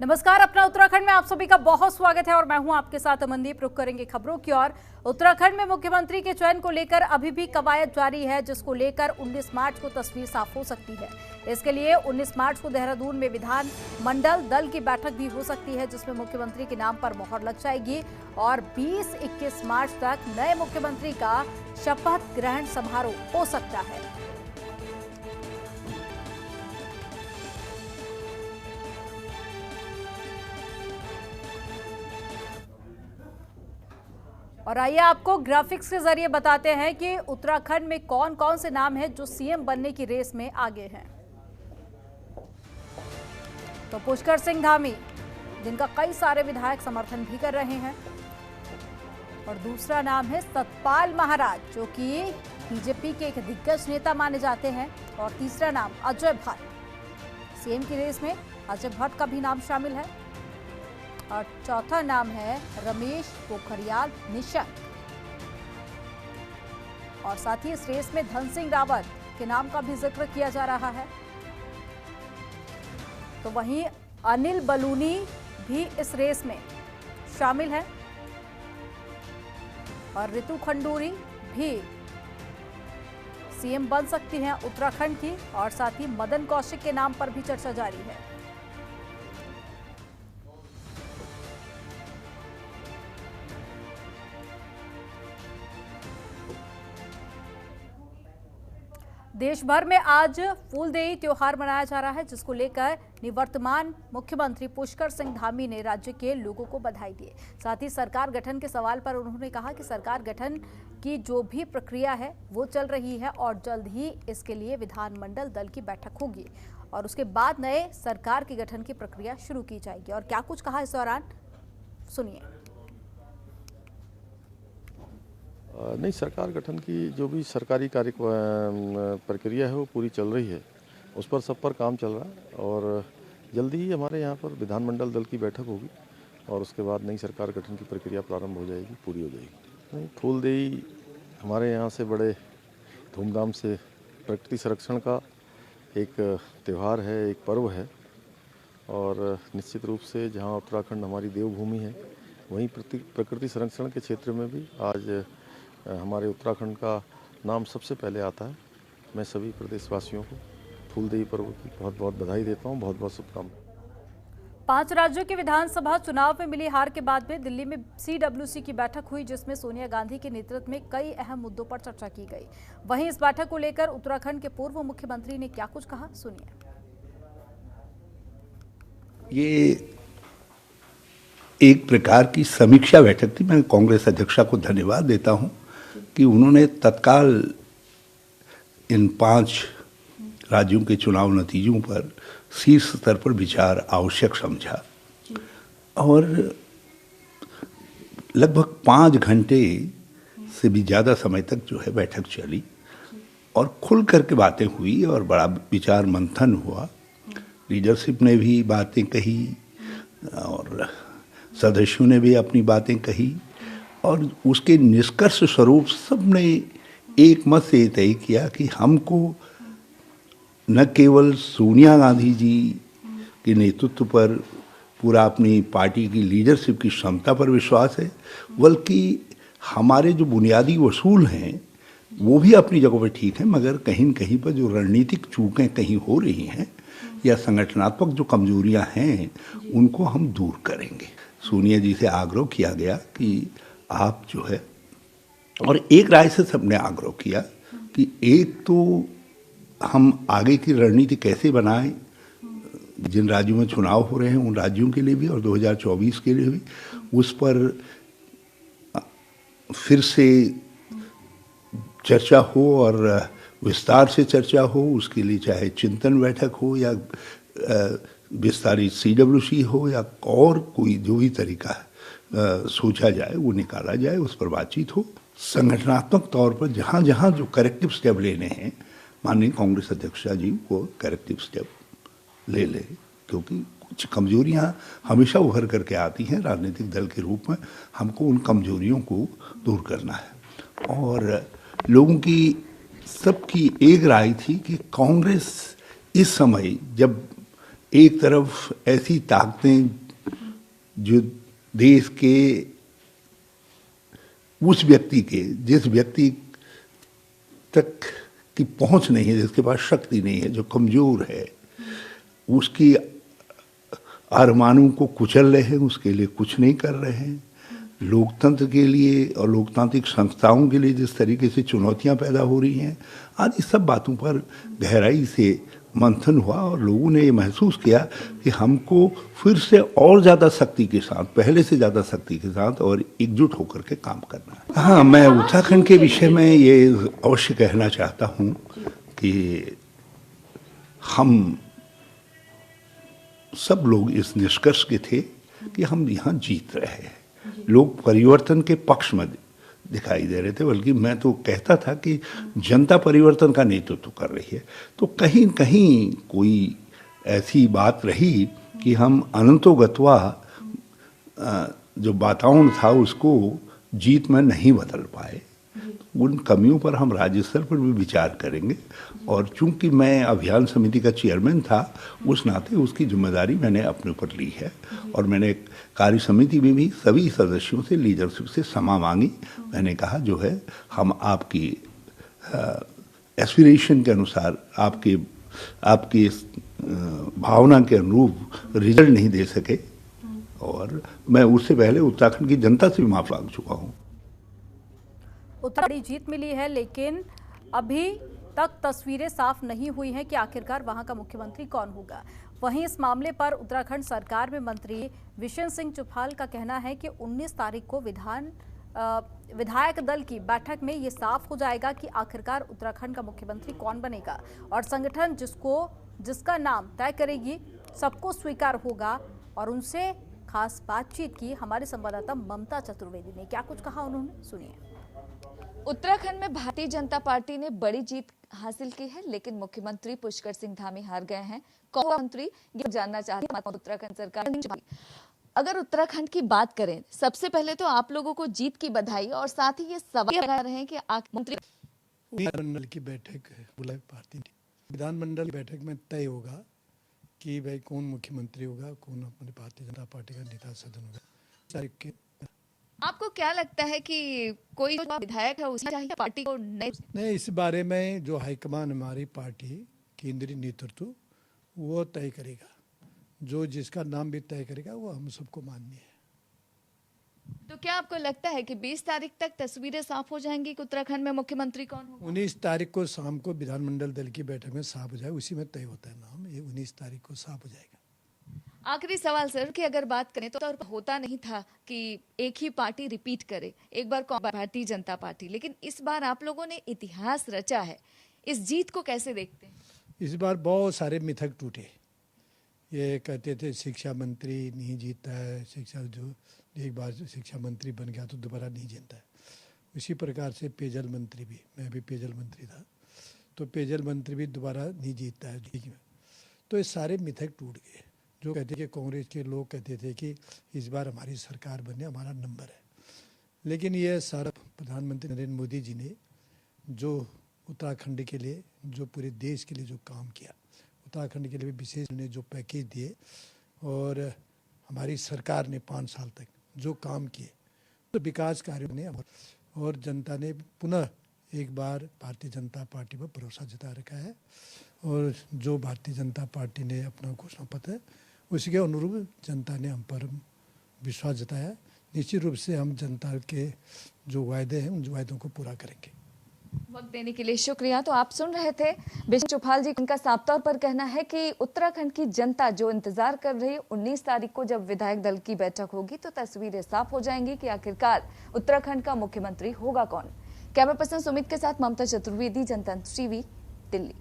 नमस्कार, अपना उत्तराखंड में आप सभी का बहुत स्वागत है और मैं हूं आपके साथ अमनदीप। रुक करेंगे खबरों की ओर। उत्तराखंड में मुख्यमंत्री के चयन को लेकर अभी भी कवायद जारी है, जिसको लेकर 19 मार्च को तस्वीर साफ हो सकती है। इसके लिए 19 मार्च को देहरादून में विधान मंडल दल की बैठक भी हो सकती है, जिसमें मुख्यमंत्री के नाम पर मोहर लग जाएगी और 20-21 मार्च तक नए मुख्यमंत्री का शपथ ग्रहण समारोह हो सकता है। और आइए आपको ग्राफिक्स के जरिए बताते हैं कि उत्तराखंड में कौन कौन से नाम हैं जो सीएम बनने की रेस में आगे हैं। तो पुष्कर सिंह धामी, जिनका कई सारे विधायक समर्थन भी कर रहे हैं, और दूसरा नाम है सतपाल महाराज, जो कि बीजेपी के एक दिग्गज नेता माने जाते हैं, और तीसरा नाम अजय भट्ट। सीएम की रेस में अजय भट्ट का भी नाम शामिल है, और चौथा नाम है रमेश पोखरियाल निशंक। और साथ ही इस रेस में धन सिंह रावत के नाम का भी जिक्र किया जा रहा है। तो वहीं अनिल बलूनी भी इस रेस में शामिल है, और रितु खंडूरी भी सीएम बन सकती हैं उत्तराखंड की। और साथ ही मदन कौशिक के नाम पर भी चर्चा जारी है। देश भर में आज फूलदेई त्योहार मनाया जा रहा है, जिसको लेकर निवर्तमान मुख्यमंत्री पुष्कर सिंह धामी ने राज्य के लोगों को बधाई दी। साथ ही सरकार गठन के सवाल पर उन्होंने कहा कि सरकार गठन की जो भी प्रक्रिया है वो चल रही है और जल्द ही इसके लिए विधानमंडल दल की बैठक होगी और उसके बाद नए सरकार के गठन की प्रक्रिया शुरू की जाएगी। और क्या कुछ कहा इस दौरान, सुनिए। नहीं, सरकार गठन की जो भी सरकारी कार्य प्रक्रिया है वो पूरी चल रही है, उस पर सब पर काम चल रहा है और जल्दी ही हमारे यहाँ पर विधानमंडल दल की बैठक होगी और उसके बाद नई सरकार गठन की प्रक्रिया प्रारंभ हो जाएगी, पूरी हो जाएगी। नहीं, फूलदेई हमारे यहाँ से बड़े धूमधाम से प्रकृति संरक्षण का एक त्यौहार है, एक पर्व है और निश्चित रूप से जहाँ उत्तराखंड हमारी देवभूमि है, वहीं प्रकृति संरक्षण के क्षेत्र में भी आज हमारे उत्तराखंड का नाम सबसे पहले आता है। मैं सभी प्रदेशवासियों को फूलदेई पर्व की बहुत बहुत बधाई देता हूँ, बहुत बहुत शुभकामनाएं। 5 राज्यों के विधानसभा चुनाव में मिली हार के बाद में दिल्ली में CWC की बैठक हुई, जिसमें सोनिया गांधी के नेतृत्व में कई अहम मुद्दों पर चर्चा की गई। वहीं इस बैठक को लेकर उत्तराखंड के पूर्व मुख्यमंत्री ने क्या कुछ कहा, सुनिए। ये एक प्रकार की समीक्षा बैठक थी। मैं कांग्रेस अध्यक्षा को धन्यवाद देता हूं कि उन्होंने तत्काल इन 5 राज्यों के चुनाव नतीजों पर शीर्ष स्तर पर विचार आवश्यक समझा और लगभग 5 घंटे से भी ज़्यादा समय तक जो है बैठक चली और खुल करके बातें हुई और बड़ा विचार मंथन हुआ। लीडरशिप ने भी बातें कही और सदस्यों ने भी अपनी बातें कही और उसके निष्कर्ष स्वरूप सबने एक मत से तय किया कि हमको न केवल सोनिया गांधी जी के नेतृत्व पर पूरा अपनी पार्टी की लीडरशिप की क्षमता पर विश्वास है, बल्कि हमारे जो बुनियादी उसूल हैं वो भी अपनी जगह पर ठीक है, मगर कहीं न कहीं पर जो रणनीतिक चूकें कहीं हो रही हैं या संगठनात्मक जो कमजोरियां हैं उनको हम दूर करेंगे। सोनिया जी से आग्रह किया गया कि आप जो है, और एक राय से सबने आग्रह किया कि एक तो हम आगे की रणनीति कैसे बनाएं, जिन राज्यों में चुनाव हो रहे हैं उन राज्यों के लिए भी और 2024 के लिए भी, उस पर फिर से चर्चा हो और विस्तार से चर्चा हो। उसके लिए चाहे चिंतन बैठक हो या विस्तारित CWC हो या और कोई जो भी तरीका है सोचा जाए वो निकाला जाए, उस पर बातचीत हो। संगठनात्मक तौर पर जहाँ जहाँ जो करेक्टिव स्टेप लेने हैं, माननीय कांग्रेस अध्यक्षा जी वो करेक्टिव स्टेप ले ले, क्योंकि कुछ कमजोरियाँ हमेशा उभर करके आती हैं राजनीतिक दल के रूप में। हमको उन कमजोरियों को दूर करना है और लोगों की सबकी एक राय थी कि कांग्रेस इस समय जब एक तरफ ऐसी ताकतें जो देश के उस व्यक्ति के, जिस व्यक्ति तक की पहुंच नहीं है, जिसके पास शक्ति नहीं है, जो कमजोर है, उसकी अरमानों को कुचल रहे हैं, उसके लिए कुछ नहीं कर रहे हैं। लोकतंत्र के लिए और लोकतांत्रिक संस्थाओं के लिए जिस तरीके से चुनौतियां पैदा हो रही हैं, आज इस सब बातों पर गहराई से मंथन हुआ और लोगों ने ये महसूस किया कि हमको फिर से और ज़्यादा शक्ति के साथ, पहले से ज़्यादा शक्ति के साथ और एकजुट होकर के काम करना है। हाँ, मैं उत्तराखंड के विषय में ये अवश्य कहना चाहता हूँ कि हम सब लोग इस निष्कर्ष के थे कि हम यहाँ जीत रहे हैं। लोग परिवर्तन के पक्ष में दिखाई दे रहे थे, बल्कि मैं तो कहता था कि जनता परिवर्तन का नेतृत्व कर रही है। तो कहीं कहीं कोई ऐसी बात रही कि हम अनंतोगत्वा जो वातावरण था उसको जीत में नहीं बदल पाए। उन कमियों पर हम राज्य स्तर पर भी विचार करेंगे और चूंकि मैं अभियान समिति का चेयरमैन था, उस नाते उसकी जिम्मेदारी मैंने अपने ऊपर ली है और मैंने कार्य समिति में भी सभी सदस्यों से, लीडरशिप से क्षमा मांगी। मैंने कहा जो है हम आपकी एस्पिरेशन के अनुसार, आपकी भावना के अनुरूप रिजल्ट नहीं दे सके और मैं उससे पहले उत्तराखंड की जनता से भी माफी मांग चुका हूँ। बड़ी जीत मिली है, लेकिन अभी तक तस्वीरें साफ नहीं हुई हैं कि आखिरकार वहां का मुख्यमंत्री कौन होगा। वहीं इस मामले पर उत्तराखंड सरकार में मंत्री विशेन सिंह चुफाल का कहना है कि 19 तारीख को विधायक दल की बैठक में ये साफ हो जाएगा कि आखिरकार उत्तराखंड का मुख्यमंत्री कौन बनेगा और संगठन जिसका नाम तय करेगी सबको स्वीकार होगा। और उनसे खास बातचीत की हमारे संवाददाता ममता चतुर्वेदी ने। क्या कुछ कहा उन्होंने, सुनिए। उत्तराखंड में भारतीय जनता पार्टी ने बड़ी जीत हासिल की है, लेकिन मुख्यमंत्री पुष्कर सिंह धामी हार गए हैं। कौन मंत्री, ये जानना चाहते हैं उत्तराखंड सरकार। अगर उत्तराखंड की बात करें, सबसे पहले तो आप लोगों को जीत की बधाई और साथ ही ये सवाल लगा रहे हैं कि मंत्री विधानमंडल की बैठक बुलाई पार्टी ने, विधानमंडल बैठक में तय होगा कि भाई कौन मुख्यमंत्री होगा, कौन अपने भारतीय जनता पार्टी का नेता सदन होगा। आपको क्या लगता है कि कोई विधायक है उसने चाहिए पार्टी को नहीं, इस बारे में जो हाईकमान हमारी पार्टी केंद्रीय नेतृत्व वो तय करेगा, जो जिसका नाम भी तय करेगा वो हम सबको मान्य है। तो क्या आपको लगता है कि 20 तारीख तक तस्वीरें साफ हो जाएंगी कि उत्तराखंड में मुख्यमंत्री कौन होगा? 19 तारीख को शाम को विधानमंडल दल की बैठक में साफ हो जाए, उसी में तय होता है नाम। ये 19 तारीख को साफ हो जाएगा। आखिरी सवाल सर कि अगर बात करें तो होता नहीं था कि एक ही पार्टी रिपीट करे, एक बार भारतीय जनता पार्टी, लेकिन इस बार आप लोगों ने इतिहास रचा है। इस जीत को कैसे देखते हैं? इस बार बहुत सारे मिथक टूटे। ये कहते थे शिक्षा मंत्री नहीं जीतता है, शिक्षा जो एक बार शिक्षा मंत्री बन गया तो दोबारा नहीं जीतता है। उसी प्रकार से पेयजल मंत्री भी, मैं भी पेयजल मंत्री था, तो पेयजल मंत्री भी दोबारा नहीं जीतता है। तो ये सारे मिथक टूट गए। जो कहते कि कांग्रेस के लोग कहते थे कि इस बार हमारी सरकार बनने हमारा नंबर है, लेकिन ये सारा प्रधानमंत्री नरेंद्र मोदी जी ने जो उत्तराखंड के लिए, जो पूरे देश के लिए जो काम किया, उत्तराखंड के लिए विशेष ने जो पैकेज दिए और हमारी सरकार ने 5 साल तक जो काम किए, तो विकास कार्यों ने और जनता ने पुनः एक बार भारतीय जनता पार्टी पर भरोसा जता रखा है। और जो भारतीय जनता पार्टी ने अपना घोषणा पत्र है उसी के अनुरूप जनता ने हम पर विश्वास जताया। निश्चित रूप से हम जनता के जो वायदे हैं उन वायदों को पूरा करेंगे। वक्त देने के लिए शुक्रिया। तो आप सुन रहे थे विशेन चुफाल जी, उनका साफ तौर पर कहना है कि उत्तराखंड की जनता जो इंतजार कर रही है, 19 तारीख को जब विधायक दल की बैठक होगी तो तस्वीरें साफ हो जाएंगी कि आखिरकार उत्तराखंड का मुख्यमंत्री होगा कौन। कैमरा पर्सन सुमित के साथ ममता चतुर्वेदी, जनतंत्र टीवी, दिल्ली।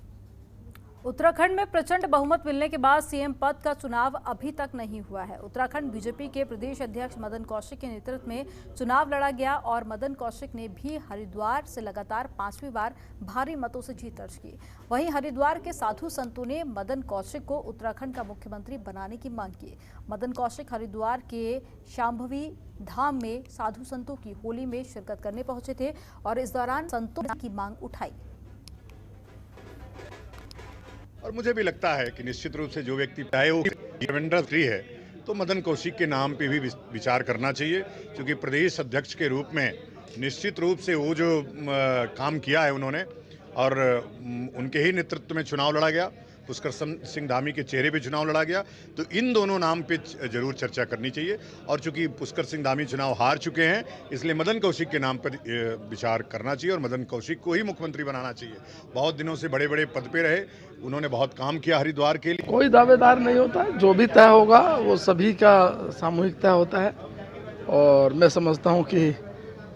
उत्तराखंड में प्रचंड बहुमत मिलने के बाद सीएम पद का चुनाव अभी तक नहीं हुआ है। उत्तराखंड बीजेपी के प्रदेश अध्यक्ष मदन कौशिक के नेतृत्व में चुनाव लड़ा गया और मदन कौशिक ने भी हरिद्वार से लगातार 5वीं बार भारी मतों से जीत दर्ज की। वहीं हरिद्वार के साधु संतों ने मदन कौशिक को उत्तराखंड का मुख्यमंत्री बनाने की मांग की। मदन कौशिक हरिद्वार के शांभवी धाम में साधु संतों की होली में शिरकत करने पहुंचे थे और इस दौरान संतों की मांग उठाई। और मुझे भी लगता है कि निश्चित रूप से जो व्यक्ति चाहे वो देवेंद्र फ्री है तो मदन कौशिक के नाम पे भी विचार करना चाहिए, क्योंकि प्रदेश अध्यक्ष के रूप में निश्चित रूप से वो जो काम किया है उन्होंने, और उनके ही नेतृत्व में चुनाव लड़ा गया, पुष्कर सिंह धामी के चेहरे पे चुनाव लड़ा गया, तो इन दोनों नाम पे जरूर चर्चा करनी चाहिए। और चूंकि पुष्कर सिंह धामी चुनाव हार चुके हैं, इसलिए मदन कौशिक के नाम पर विचार करना चाहिए और मदन कौशिक को ही मुख्यमंत्री बनाना चाहिए। बहुत दिनों से बड़े बड़े पद पे रहे, उन्होंने बहुत काम किया हरिद्वार के लिए। कोई दावेदार नहीं होता, जो भी तय होगा वो सभी का सामूहिक तय होता है, और मैं समझता हूँ कि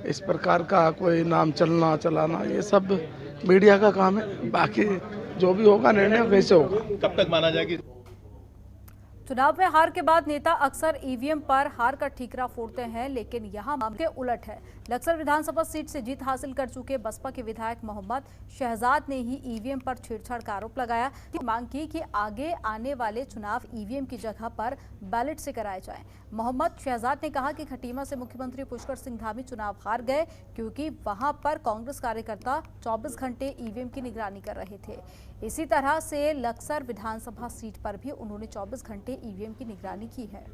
इस प्रकार का कोई नाम चलना चलाना ये सब मीडिया का काम है। बाकी जो भी होगा निर्णय वैसे होगा। कब तक माना जाएगी? चुनाव में हार के बाद नेता अक्सर ईवीएम पर हार का ठीकरा फोड़ते हैं, लेकिन यहां मामले उलट है। लक्सर विधानसभा सीट से जीत हासिल कर चुके बसपा के विधायक मोहम्मद शहजाद ने ही ईवीएम पर छेड़छाड़ का आरोप लगाया। मांग की कि आगे आने वाले चुनाव ईवीएम की जगह पर बैलेट से कराए जाएं। मोहम्मद शहजाद ने कहा कि खटीमा से मुख्यमंत्री पुष्कर सिंह धामी चुनाव हार गए, क्योंकि वहां पर कांग्रेस कार्यकर्ता 24 घंटे ईवीएम की निगरानी कर रहे थे। इसी तरह से लक्सर विधानसभा सीट पर भी उन्होंने 24 घंटे ईवीएम की निगरानी की है।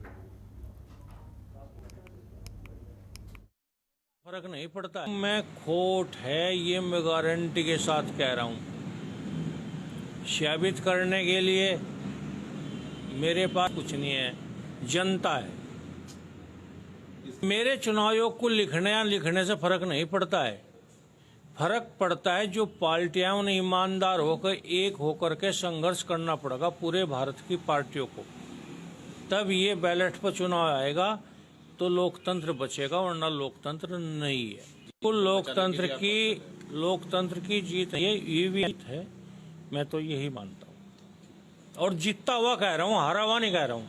फर्क नहीं पड़ता, मैं खोट है ये मैं गारंटी के साथ कह रहा हूं। साबित करने के लिए मेरे पास कुछ नहीं है, जनता है। मेरे चुनाव आयोग को लिखने या लिखने से फर्क नहीं पड़ता है। फर्क पड़ता है जो पार्टियां उन्हें ईमानदार होकर एक होकर के संघर्ष करना पड़ेगा पूरे भारत की पार्टियों को, तब ये बैलेट पर चुनाव आएगा तो लोकतंत्र बचेगा, वरना लोकतंत्र नहीं है। कुल लोकतंत्र की जीत ये ईवीएम है, मैं तो यही मानता हूँ। और जीतता हुआ कह रहा हूँ, हारा हुआ नहीं कह रहा हूँ।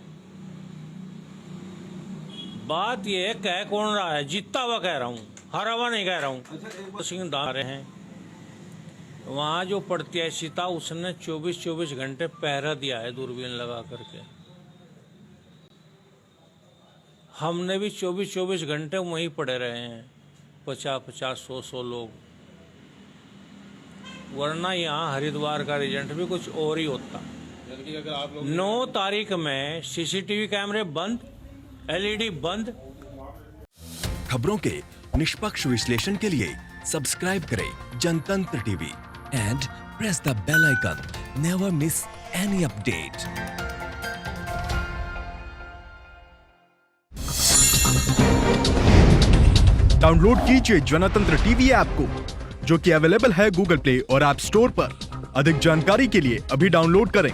बात ये कह कौन रहा है, जीतता हुआ कह रहा हूँ, हारा हुआ नहीं कह रहा हूँ। सिंह धारे हैं वहाँ जो प्रत्याशी था उसने 24 घंटे पहरा दिया है दूरबीन लगा करके। हमने भी 24 घंटे वहीं पड़े रहे हैं, 50 100 लोग, वरना यहाँ हरिद्वार का रिजल्ट भी कुछ और ही होता। 9 तारीख में सीसीटीवी कैमरे बंद, एलईडी बंद। खबरों के निष्पक्ष विश्लेषण के लिए सब्सक्राइब करें Jantantra TV and press the bell icon. Never miss any update. Download कीजिए जनतंत्र टीवी ऐप को, जो कि अवेलेबल है गूगल प्ले और ऐप स्टोर पर। अधिक जानकारी के लिए अभी डाउनलोड करें।